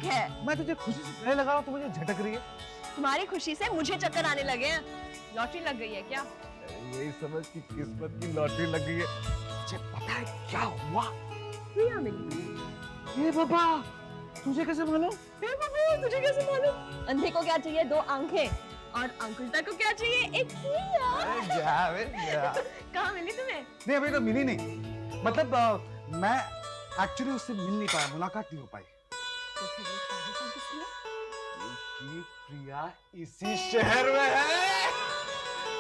हक है। मैं तुझे खुशी से गले लगा रहा हूँ, तू मुझे झटक रही है। तुम्हारी खुशी से मुझे चक्कर आने लगे हैं। लॉटरी लग गई है क्या? यही समझ कि किस्मत की लॉटरी लग गई है। मुझे पता है क्या हुआ। प्रिया मिली। ये बाबा, तुझे कैसे मालूम? हे बाबू, तुझे कैसे मालूम? अंधे को क्या चाहिए? 2 आंखें। और अंकुलता को क्या चाहिए? एक प्रिया। कहाँ मिली तुम्हें? नहीं, अभी तो मिली नहीं। मतलब मैं एक्चुअली उससे मिल नहीं पाया, मुलाकात नहीं हो पाई। तो फिर ये पागलपन किस लिए? क्योंकि प्रिया इसी शहर में है।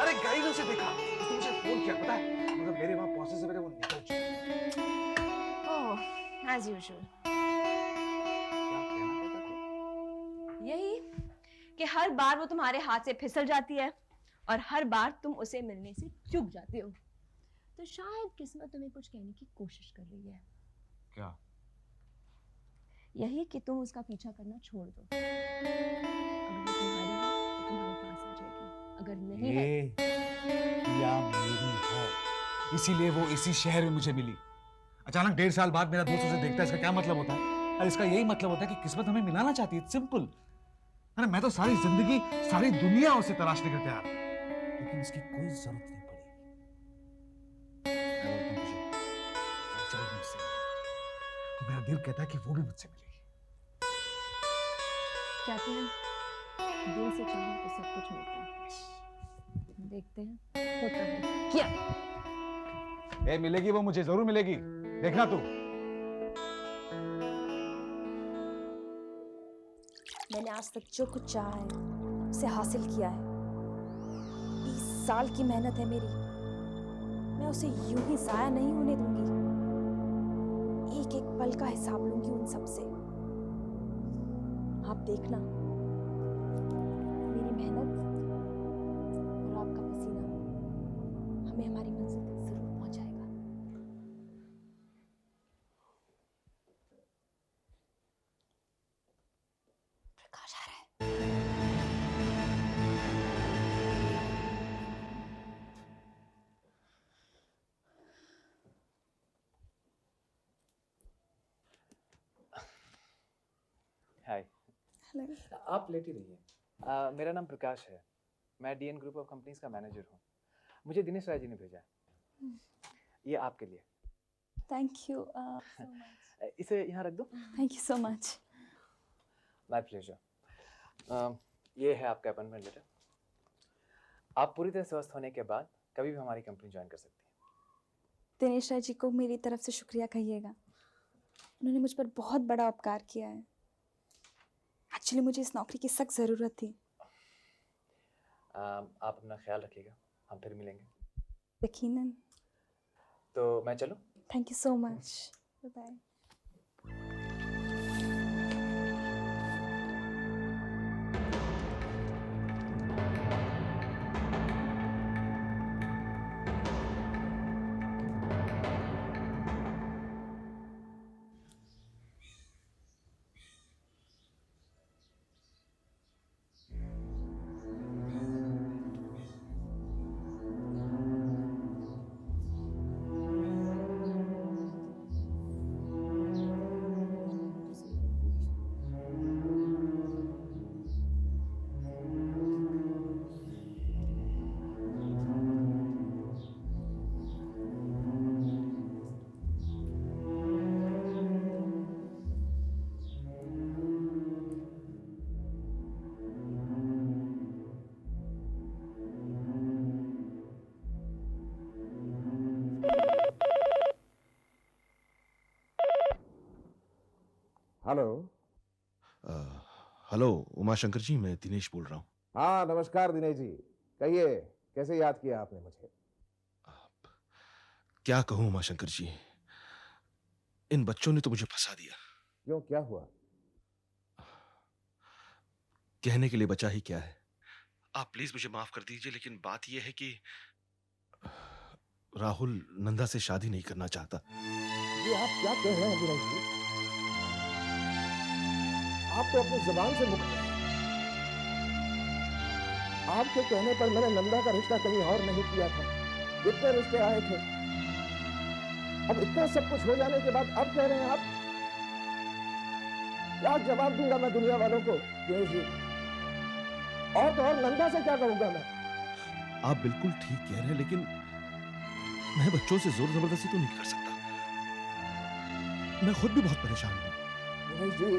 अरे गई ने उसे देखा, उसने मुझे फोन किया, पता है, मगर मेरे वहां पहुंचने से पहले वो निकल चुकी। ओह, as usual। यही कि हर बार वो तुम्हारे हाथ से फिसल जाती है और हर बार तुम उसे मिलने से चूक जाते हो। तो शायद किस्मत तुम्हें कुछ कहने की कोशिश कर रही है। क्या? यही कि तुम उसका पीछा करना छोड़ दो। अगर वो तुम्हारी है तो तुम्हारे पास आ जाएगी, अगर नहीं है प्रिया मेरी है, इसीलिए वो इसी शहर में मुझे मिली। अचानक 1.5 साल बाद मेरा दोस्त उसे देखता है, इसका क्या मतलब होता है? और इसका यही मतलब होता है कि किस्मत हमें मिलाना चाहती है, सिंपल। अरे मैं तो सारी जिंदगी, सारी दुनिया उसे तलाशने के तैयार, लेकिन इसकी कोई जरूरत नहीं पड़ेगी। मैं बोलता हूं तुझे, वो जल्द मुझसे मिलेगी। तो मेरा दिल कहता है कि वो भी मुझसे मिलेगी। कहते हैं दिल से चाहो तो सब कुछ मिलता है। देखते हैं होता है क्या। ए, मिलेगी वो, मुझे जरूर मिलेगी, देखना तू। मैंने आज तक जो कुछ चाहा है उसे हासिल किया है। 20 साल की मेहनत है मेरी, मैं उसे यूं ही जाया नहीं होने दूंगी। एक एक पल का हिसाब लूंगी उन सब से। आप देखना, मेरी मेहनत और आपका पसीना हमें हमारी मंजिल तक जरूर पहुंचाएगा। प्रकाश आ रहा है। हाय। हेलो। आप लेट ही रहिए। मेरा नाम प्रकाश है, मैं डीएन ग्रुप ऑफ कंपनीज का मैनेजर हूँ। मुझे दिनेश राय जी ने भेजा है, ये आपके लिए। Thank you so much. इसे यहाँ रख दो। Thank you so much. My pleasure. ये है आपका अपॉइंटमेंट लेटर। आप पूरी तरह स्वस्थ होने के बाद कभी भी हमारी कंपनी ज्वाइन कर सकती हैं। दिनेश राय जी को मेरी तरफ से शुक्रिया कहिएगा, उन्होंने मुझ पर बहुत बड़ा उपकार किया है। एक्चुअली मुझे इस नौकरी की सख्त ज़रूरत थी। आप अपना ख्याल रखिएगा, हम फिर मिलेंगे। यकीनन। तो मैं चलूं? Thank you so much. Bye bye. Hello. Hello Umashankar ji, मैं दिनेश बोल रहा हूँ। हाँ नमस्कार दिनेश जी, कहिए कैसे याद किया आपने मुझे? क्या कहूँ उमाशंकर जी, इन बच्चों ने तो मुझे फंसा दिया। क्यों, क्या हुआ? कहने के लिए बचा ही क्या है। आप प्लीज मुझे माफ कर दीजिए, लेकिन बात यह है कि राहुल नंदा से शादी नहीं करना चाहता। ये आप क्या कह रहे हैं दिनेश जी? आप तो अपनी जुबान से मुकर रहे हैं। आपके कहने पर मैंने नंदा का रिश्ता कहीं और नहीं किया था। इतने रिश्ते आए थे, अब इतना सब कुछ हो जाने के बाद अब कह रहे हैं आप? क्या जवाब दूंगा मैं दुनिया वालों को दिनेश जी? और तो और नंदा से क्या कहूंगा मैं? आप बिल्कुल ठीक कह रहे हैं, लेकिन मैं बच्चों से जोर जबरदस्ती तो नहीं कर सकता। मैं खुद भी बहुत परेशान हूँ। दिनेश जी,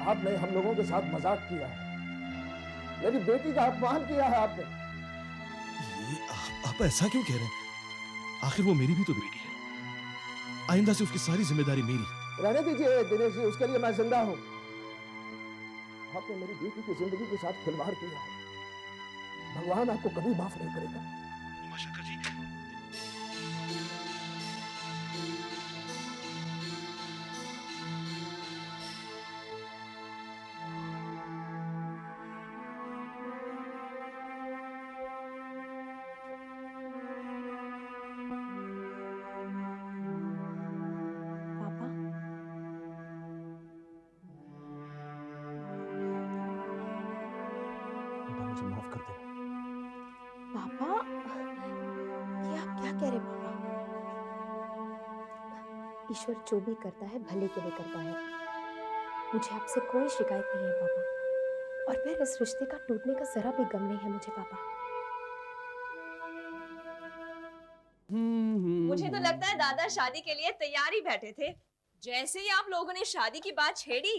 आपने हम लोगों के साथ मजाक किया है, मेरी बेटी का अपमान किया है आपने। ये आप ऐसा क्यों कह रहे हैं? आखिर वो मेरी भी तो बेटी है। आइंदा से उसकी सारी जिम्मेदारी मेरी। रहने दीजिए दिनेश जी, उसके लिए मैं जिंदा हूं। आपने मेरी बेटी की जिंदगी के साथ खिलवाड़ किया है, भगवान आपको कभी माफ नहीं करेगा। उमाशंकर जी, पापा, बेटा मुझे माफ कर दे। पापा, ये आप क्या कह रहे हैं पापा? ईश्वर जो भी करता है भले के लिए करता है। मुझे आपसे कोई शिकायत नहीं है पापा, और फिर इस रिश्ते का टूटने का जरा भी गम नहीं है मुझे पापा। मुझे तो लगता है दादा शादी के लिए तैयार ही बैठे थे। जैसे ही आप लोगों ने शादी की बात छेड़ी,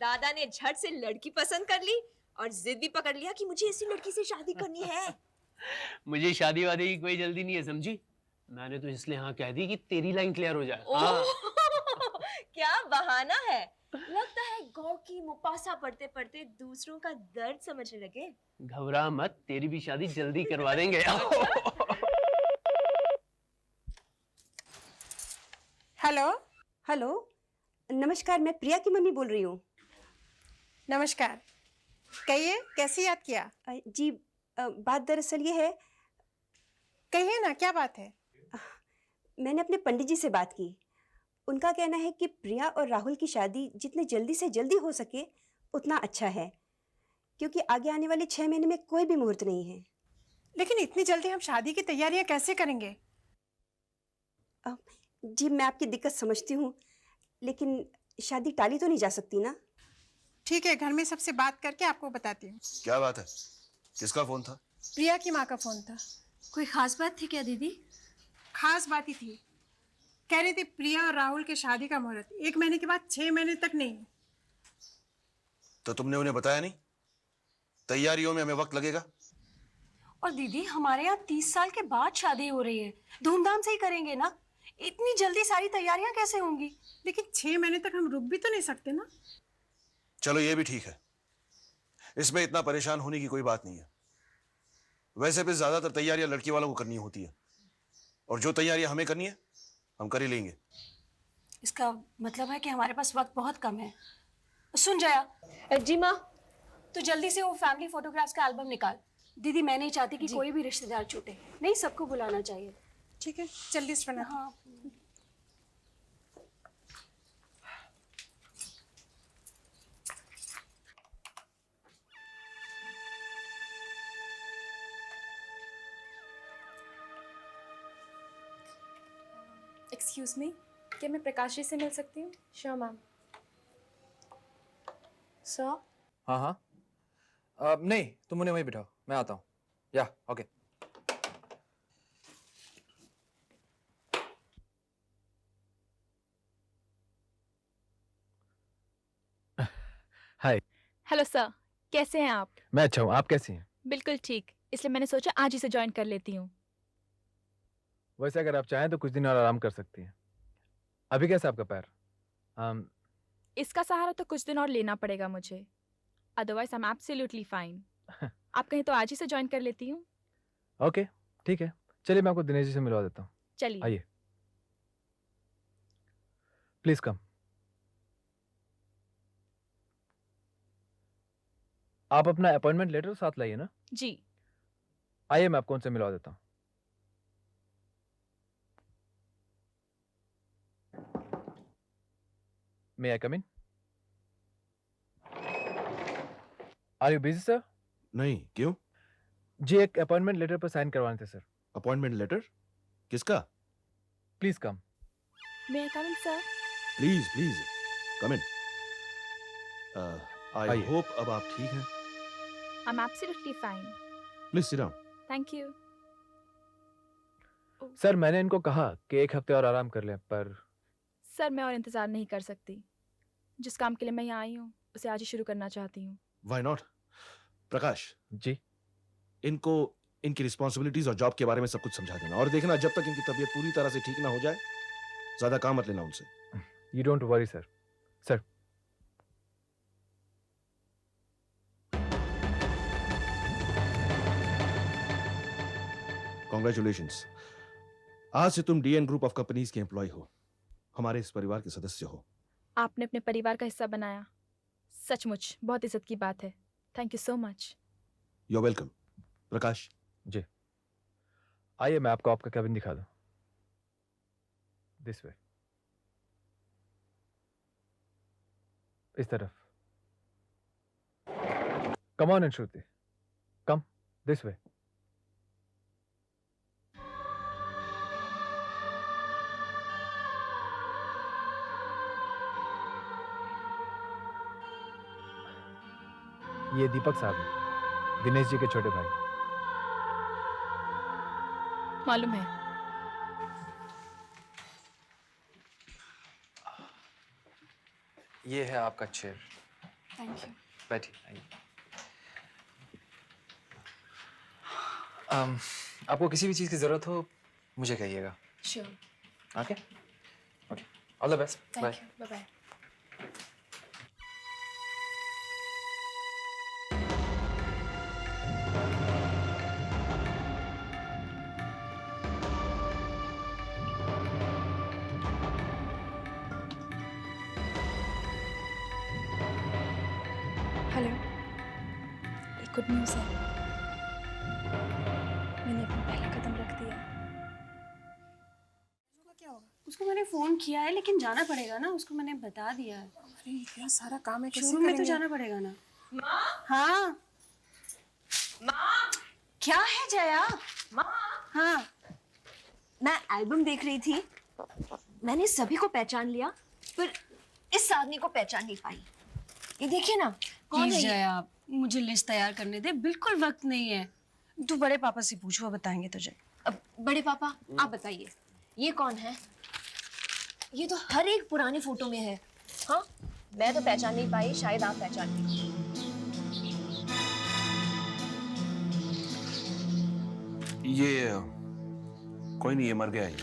दादा ने झट से लड़की पसंद कर ली और जिद भी पकड़ लिया कि मुझे इसी लड़की से शादी करनी है। मुझे शादी वादी की कोई जल्दी नहीं है, समझी? मैंने तो इसलिए हाँ कह दी कि तेरी लाइन क्लियर हो जाए। ओह, हाँ। क्या बहाना है। लगता है गौ की मुपासा पढ़ते पढ़ते दूसरों का दर्द समझने लगे। घबरा मत, तेरी भी शादी जल्दी करवा देंगे। हेलो। हेलो, नमस्कार, मैं प्रिया की मम्मी बोल रही हूँ। नमस्कार, कहिए कैसे याद किया? जी, बात दरअसल ये है, कहिए ना, क्या बात है? मैंने अपने पंडित जी से बात की। उनका कहना है कि प्रिया और राहुल की शादी जितने जल्दी से जल्दी हो सके उतना अच्छा है, क्योंकि आगे आने वाले 6 महीने में कोई भी मुहूर्त नहीं है। लेकिन इतनी जल्दी हम शादी की तैयारियां कैसे करेंगे? जी, मैं आपकी दिक्कत समझती हूँ, लेकिन शादी टाली तो नहीं जा सकती ना। ठीक है, घर में सबसे बात करके आपको बताती हूँ। क्या बात है? किसका फोन था? प्रिया की माँ का फोन था। कोई खास बात थी क्या दीदी? खास बात ही थी। कह रही थी प्रिया और राहुल के शादी का मुहूर्त 1 महीने के बाद 6 महीने तक नहीं। तो तुमने उन्हें बताया नहीं? तैयारियों में हमें वक्त लगेगा। और दीदी, हमारे यहाँ 30 साल के बाद शादी हो रही है, धूमधाम से ही करेंगे ना। इतनी जल्दी सारी तैयारियां कैसे होंगी? लेकिन 6 महीने तक हम रुक भी तो नहीं सकते ना। चलो ये भी ठीक है, इसमें इतना परेशान होने की कोई बात नहीं है। वैसे भी ज्यादातर तैयारियां लड़की वालों को करनी होती है, और जो तैयारियां हमें करनी है हम कर ही लेंगे। इसका मतलब है कि हमारे पास वक्त बहुत कम है। सुन जया जी माँ। तो जल्दी से वो फैमिली फोटोग्राफ्स का एल्बम निकाल। दीदी, मैं नहीं चाहती कि कोई भी रिश्तेदार छूटे। नहीं, सबको बुलाना चाहिए। ठीक है, जल्दी से बना। हाँ। एक्सक्यूज मी, क्या मैं प्रकाश जी से मिल सकती हूँ? Sure ma'am. सर? हाँ हाँ, नहीं तुम उन्हें वहीं बिठाओ, मैं आता हूँ। या ओके। हाय। हेलो सर, कैसे हैं आप? मैं अच्छा हूँ, आप कैसी हैं? बिल्कुल ठीक, इसलिए मैंने सोचा आज ही से ज्वाइन कर लेती हूँ। वैसे अगर आप चाहें तो कुछ दिन और आराम कर सकती हैं। अभी कैसा आपका पैर? इसका सहारा तो कुछ दिन और लेना पड़ेगा मुझे, otherwise I am absolutely fine. आप कहें तो आज ही से ज्वाइन कर लेती हूँ। ओके, ठीक है, चलिए मैं आपको दिनेश जी से मिलवा देता हूँ। चलिए। आइए, प्लीज कम। आप अपना अपॉइंटमेंट लेटर साथ लाइए ना। जी। आइए, मैं आपको उनसे मिलवा देता हूँ। May I come in? Are you busy, sir? नहीं, क्यों? जी, एक अपॉइंटमेंट लेटर पर साइन करवाने थे सर। Appointment letter? किसका? Please come. May I come in sir? Please please come in. आई आइए। होप अब आप ठीक हैं। I'm absolutely fine. Please sit down. Thank you. Sir मैंने इनको कहा कि एक हफ्ते और आराम कर लें, पर सर मैं और इंतज़ार नहीं कर सकती। जिस काम के लिए मैं यहाँ आई हूँ उसे आज ही शुरू करना चाहती हूँ। Why not? प्रकाश, जी इनको इनकी रिस्पॉन्सिबिलिटीज और जॉब के बारे में सब कुछ समझा देना, और देखना जब तक इनकी तबीयत पूरी तरह से ठीक ना हो जाए ज्यादा काम मत लेना उनसे। You don't worry sir. Sir congratulations, आज से तुम डीएन ग्रुप ऑफ कंपनीज के एम्प्लॉय हो, हमारे इस परिवार के सदस्य हो। आपने अपने परिवार का हिस्सा बनाया, सचमुच बहुत इज्जत की बात है। Thank you so much. You are welcome. Prakash, ji आइए मैं आपको आपका कैबिन दिखा दूं। दिस वे, इस तरफ। Come on and Shruti, come this way. ये दीपक साहब हैं, दिनेश जी के छोटे भाई। मालूम है। ये है आपका चेयर। Thank you. बैठिए, आइए। आपको किसी भी चीज़ की ज़रूरत हो मुझे कहिएगा। Sure. Okay okay, all the best, bye. Thank you, bye bye. Hello, एक गुड न्यूज़ है। मैंने अपना पहला कदम रख दिया। क्या होगा? उसको मैंने फोन किया है लेकिन जाना पड़ेगा ना, उसको मैंने बता दिया है। अरे इतना सारा काम है, कैसे शोरूम में तो करेंगे? जाना पड़ेगा ना। माँ, हाँ माँ, क्या है जया? माँ। हाँ मैं एल्बम देख रही थी, मैंने सभी को पहचान लिया, पर इस आदमी को पहचान नहीं पाई। ये देखिए ना, कौन प्लीज है ये? जया, मुझे लिस्ट तैयार करने दे, बिल्कुल वक्त नहीं है। तू बड़े पापा से पूछ, वो बताएंगे तुझे। अब बड़े पापा आप बताइए, ये कौन है? ये तो हर एक पुरानी फोटो में है। हाँ, मैं तो पहचान नहीं पाई, शायद आप पहचान लीजिए। ये कोई नहीं, ये मर गया ये।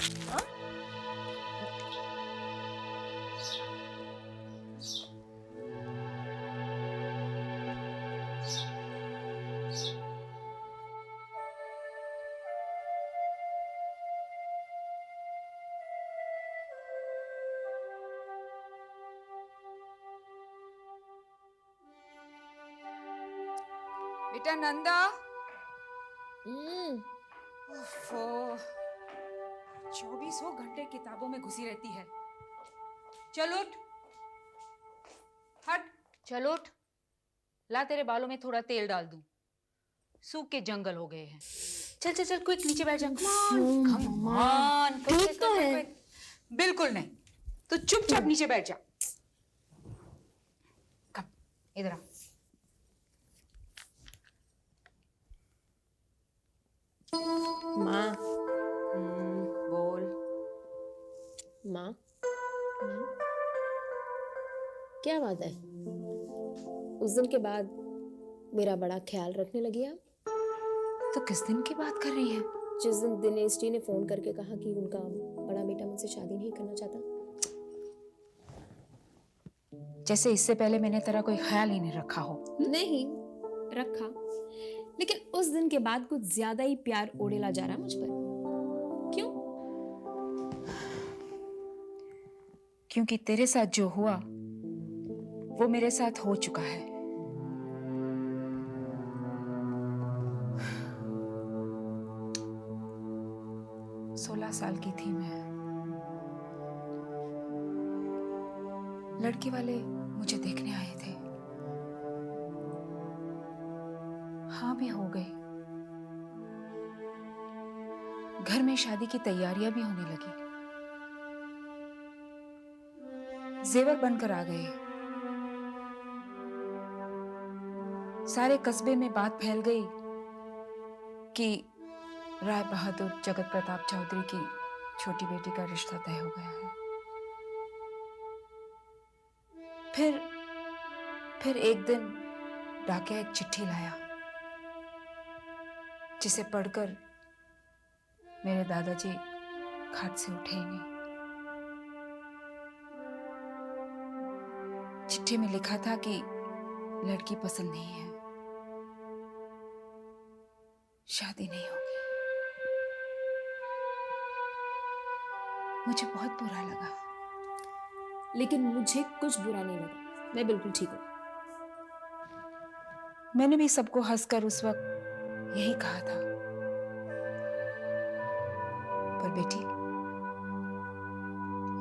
बेटा नंदा, ओफो, 24 घंटे किताबों में घुसी रहती है। चल उठ, हट। चल उठ, ला तेरे बालों में थोड़ा तेल डाल दूं, सूख के जंगल हो गए हैं। चल चल चल, क्विक नीचे बैठ जा। कम ऑन, धूप तो है। बिल्कुल नहीं, तो चुपचाप नीचे बैठ जा। कम, इधर आ। माँ, बोल। माँ, क्या बात है? उस दिन के बाद मेरा बड़ा ख्याल रखने लगी आप? तो किस दिन की बात कर रही है? जिस दिन दिनेश जी ने फोन करके कहा कि उनका बड़ा बेटा मुझसे शादी नहीं करना चाहता। जैसे इससे पहले मैंने तेरा कोई ख्याल ही नहीं रखा हो। नहीं रखा, लेकिन उस दिन के बाद कुछ ज्यादा ही प्यार ओढ़ेला जा रहा मुझ पर। क्यों? क्योंकि तेरे साथ जो हुआ वो मेरे साथ हो चुका है। सोलह साल की थी मैं, लड़की वाले मुझे देखने आए थे। हाँ भी हो गई, घर में शादी की तैयारियां भी होने लगी, जेवर बनकर आ गए। सारे कस्बे में बात फैल गई कि राय बहादुर जगत प्रताप चौधरी की छोटी बेटी का रिश्ता तय हो गया है। फिर एक दिन डाकिया एक चिट्ठी लाया जिसे पढ़कर मेरे दादाजी खाट से उठे ही नहीं। चिट्ठी में लिखा था कि लड़की पसंद नहीं है, शादी नहीं होगी। मुझे बहुत बुरा लगा। लेकिन मुझे कुछ बुरा नहीं लगा, मैं बिल्कुल ठीक हूँ। मैंने भी सबको हंसकर उस वक्त यही कहा था, पर बेटी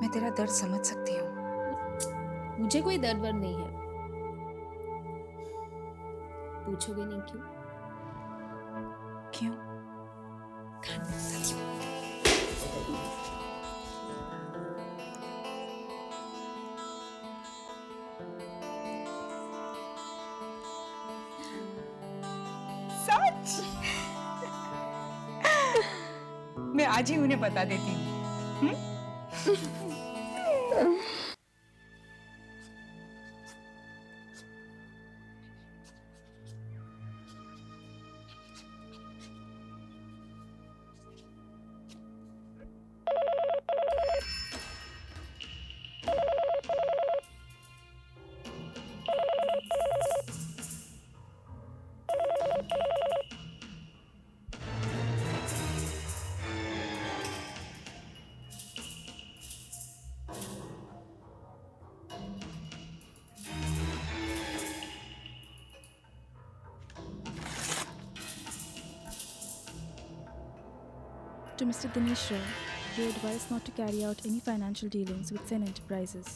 मैं तेरा दर्द समझ सकती हूँ। मुझे कोई दर्द वर्द नहीं है। पूछोगे नहीं क्यों? क्यों? सच? मैं आज ही उन्हें बता देती हूँ। To Mr. Dinesh Roy, we advise not to carry out any financial dealings with Sen Enterprises.